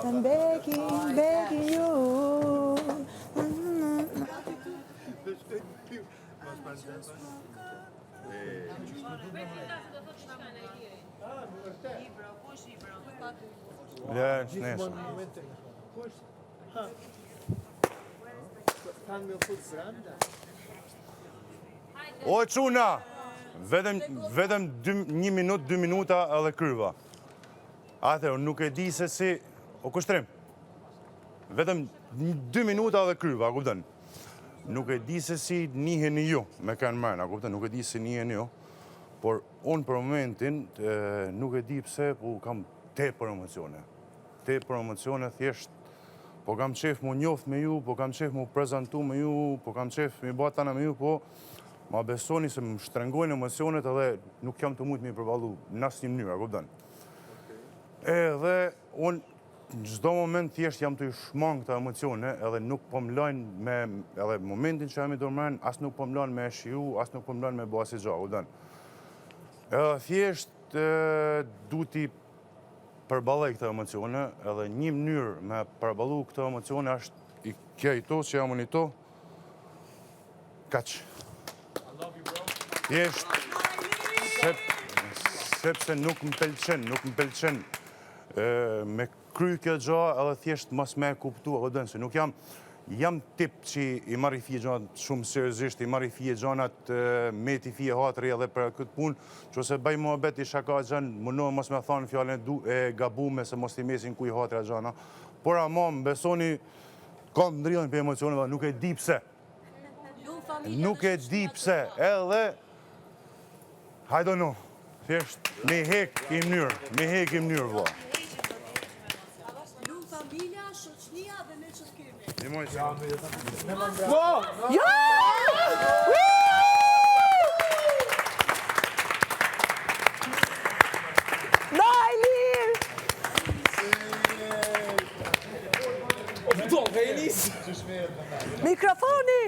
I'm begging you. Ja, nesër. O çuna, vetëm 1 minutë, 2 minuta edhe kryva. Atëherë, nuk e di se si... O kushtrim, vetëm 2 minuta edhe kryva, a kupton? Nuk e di se si njiheni ju me kanë marrë, a kupton? Nuk e di si njiheni ju, por unë për momentin nuk e di pse, po kam tepër emocione. Tepër emocione, thjesht, po kam qef mu njoft me ju, po kam qef mu prezentu me ju, po kam qef mi ba tana me ju, po ma besoni se më shtrengojnë emocionet edhe nuk jam të mujtë mi përballu në asnjë mënyrë, a kupton? Edhe unë në çdo moment thjesht jam të shmang këta emocione edhe nuk po më lajnë me edhe momentin që jam i dorëmarrën, as nuk po më lajnë me shiu, as nuk po më lajnë me bo asnjë gjë, kupton? Edhe thjesht duti përballoj këto emocione, edhe një mënyrë me përballu këto emocione është i këto që jam unë i to. Kaq. Thjesht sepse nuk më pëlqen me kry kjo gjë edhe thjesht mos me kuptu edhe se nuk jam tip që i marr i fije gjanat shumë seriozisht, i marr i fije gjanat me ti fije hatri edhe për këtë punë, që ose bëj muhabet i shaka gjanë, mundohem mos me thonë fjallën e gabume se mos t'i mesin ku i hatri a gjana. Por ama më besoni, kam ndrillën për emocione dhe nuk e di pse. Nuk e di pse, edhe, I don't know, thjesht me hek i mënyrë, vëlla. Lu familja, shoqënia dhe ne që t'kemi. Nimoj se. Ja! Najlir! Do, Venis! Mikrofoni!